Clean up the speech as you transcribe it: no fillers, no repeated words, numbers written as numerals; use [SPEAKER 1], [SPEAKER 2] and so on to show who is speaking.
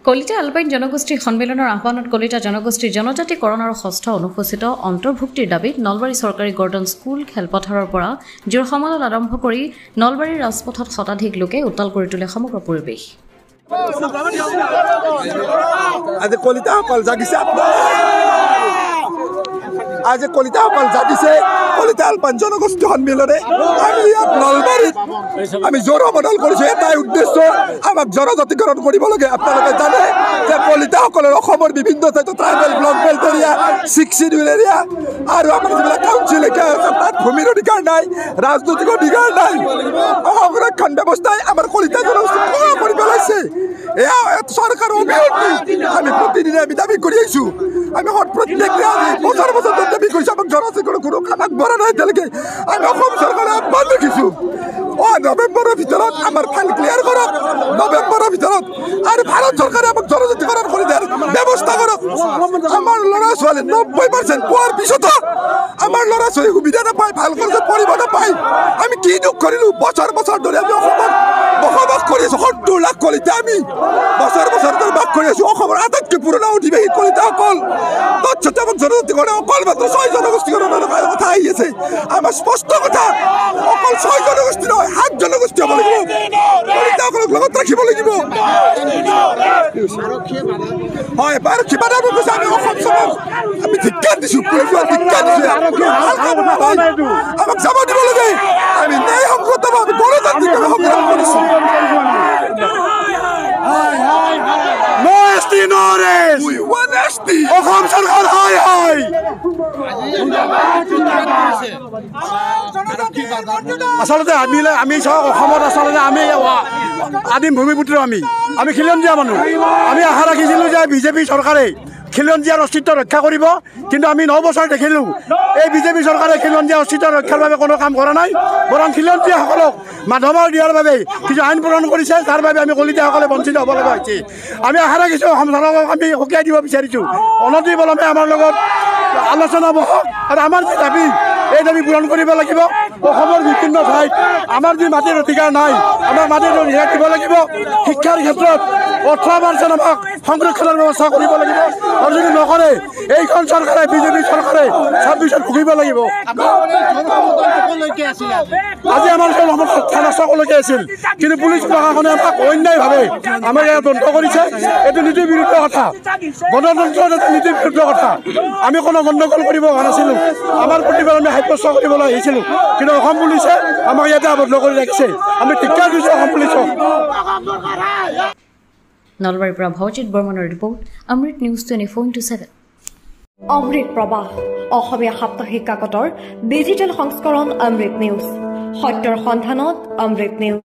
[SPEAKER 1] Kalita alpine জনগোষ্ঠীৰ সন্মিলনৰ আহ্বানত কলিতা জনগোষ্ঠীৰ জনজাতিকৰণ আৰু ষষ্ঠ অনুসূচিত অন্তৰ্ভুক্তিৰ দাবীত নলবাৰী চৰকাৰী গৰ্ডন স্কুল খেলপথাৰৰ পৰা জোৰ সমালোচনা আৰম্ভ কৰি নলবাৰীৰ ৰাজপথত শতাধিক লোকে উত্তাল কৰি তোলে সমগ্ৰ পৰিৱেশ।
[SPEAKER 2] আজি কলিতাসকল জাগিছে কলিতা আলপাইন জনগোষ্ঠী সন্মিলনে আমি ইয়াত নলবাৰীত আমি জোৰ সমদল কৰিছোঁ। এটাই উদ্দেশ্য, আমাক জনজাতিকৰণ কৰিব লাগে। আপোনালোকে জানে যে কলিতাসকলৰ অসমৰ বিভিন্ন ঠাইত tribal block belt area, 6 schedule area আৰু আমাৰ যিবিলাক কাউন্সিল এৰিয়া আছে তাত ভূমিৰ অধিকাৰ নাই, ৰাজনৈতিক অধিকাৰ নাই। সংৰক্ষণ ব্যৱস্থাই আমাৰ কলিতা জনগোষ্ঠী কৰি পেলাইছে। এয়া চৰকাৰৰ অভিযোগ আমি প্ৰতিদিনে আমি দাবী কৰি আহিছোঁ। আমি প্ৰত্যেকদিনে আজি বছৰ বছৰ দাবী কৰিছোঁ। আমাক জনজাতিকৰণ কোনো কামত বৰা নাই এতিয়ালৈকে। আমি অসম চৰকাৰে আহ্বান দেখিছোঁ নৱেম্বৰৰ ভিতৰত আমাৰ ফাইল ক্লিয়াৰ কৰক, নৱেম্বৰৰ ভিতৰত। আৰু ভাৰত চৰকাৰে আমাক জনজাতিকৰণ কৰি দিয়াৰ ব্যৱস্থা কৰক। আমাৰ ল'ৰা ছোৱালী 90% পোৱাৰ পিছতো আমাৰ ল'ৰা ছোৱালী সুবিধা নাপায়, ভাল কলেজত পঢ়িব নাপায়। আমি কি দুখ কৰিলোঁ? বছৰ বছৰ ধৰি আমি অসমত বসবাস কৰি আছোঁ। 70 লাখ কলিতা আমি বছৰ বছৰ ধৰি বাস কৰি আছোঁ। অসমৰ আটাইতকৈ পুৰণা অধিবাসী কলিতাসকল। তৎসত্ত্বেও আমাক জনজাতিকৰণ অকল মাত্ৰ 6 জনগোষ্ঠীকৰণৰ কথা আহি আছে। আমাৰ স্পষ্ট কথা, অকল 6 জনগোষ্ঠী নহয়, 7 জনগোষ্ঠী হ'ব লাগিব। কলিতাসকলক লগত ৰাখিব লাগিব। হয়, আৰক্ষী বাধা কৈছে। আমি অসম চৰকাৰক আমি ধিক্কাৰ দিছোঁ, পুলিচক ধিক্কাৰ দিছোঁ। আমাক যাব দিব লাগে। আমি ন্যায় সংগতভাৱে গণতান্ত্ৰিকভাৱে সংগ্ৰাম কৰিছোঁ। অসম চৰকাৰ হাই হাই। আচলতে আমি অসমত আচলতে আমি আদিম ভূমিপুত্ৰ, আমি খিলঞ্জীয়া মানুহ। আমি আশা ৰাখিছিলোঁ যে বিজেপি চৰকাৰে খিলঞ্জীয়াৰ অস্তিত্ব ৰক্ষা কৰিব, কিন্তু আমি 9 বছৰ দেখিলোঁ এই বিজেপি চৰকাৰে খিলঞ্জীয়াৰ অস্তিত্ব ৰক্ষাৰ বাবে কোনো কাম কৰা নাই। বৰং খিলঞ্জীয়াসকলক মাধৱৰ দিয়াৰ বাবে কিছু আইন প্ৰণয়ন কৰিছে, যাৰ বাবে আমি কলিতাসকলে বঞ্চিত হ'ব লগা হৈছে। আমি আশা ৰাখিছোঁ অসম চৰকাৰক আমি সকীয়াই দিব বিচাৰিছোঁ। অনতি পলমে আমাৰ লগত আলোচনা বহক আৰু আমাৰ যি দাবী এই দাবী পূৰণ কৰিব লাগিব। অসমৰ বিভিন্ন ঠাইত আমাৰ যি মাটিৰ অধিকাৰ নাই, আমাৰ মাটিৰ অধিকাৰ দিব লাগিব। শিক্ষাৰ ক্ষেত্ৰত 18% আমাক সংৰক্ষণৰ ব্যৱস্থা কৰিব লাগিব। আৰু যদি নকৰে এইখন চৰকাৰে, বিজেপি চৰকাৰে 26ত ভুগিব লাগিব। আজি আমাৰ থানা চকলৈকে আছিল, কিন্তু পুলিচ প্ৰশাসনে আমাক অন্যায়ভাৱে আমাৰ ইয়াত বন্ধ কৰিছে। এইটো নীতিৰ বিৰুদ্ধ কথা, গণতন্ত্ৰৰ এটা নীতিৰ বিৰুদ্ধ কথা। আমি কোনো গণ্ডগোল কৰিব হোৱা নাছিলোঁ। আমাৰ প্ৰতিবাদ আমি সাব্যস্ত কৰিবলৈ আহিছিলোঁ, কিন্তু অসম পুলিচে আমাক ইয়াতে আবদ্ধ কৰি ৰাখিছে। আমি ধিক্কাৰ দিছোঁ অসম পুলিচক।
[SPEAKER 1] নলবাৰীৰ পৰা ভৱজিৎ বৰ্মনৰ ৰিপৰ্ট, অমৃত নিউজ 24/7।
[SPEAKER 3] অমৃত প্ৰবাহ, অসমীয়া সাপ্তাহিক কাকতৰ ডিজিটেল সংস্কৰণ অমৃত নিউজ, সত্যৰ সন্ধানত অমৃত নিউজ।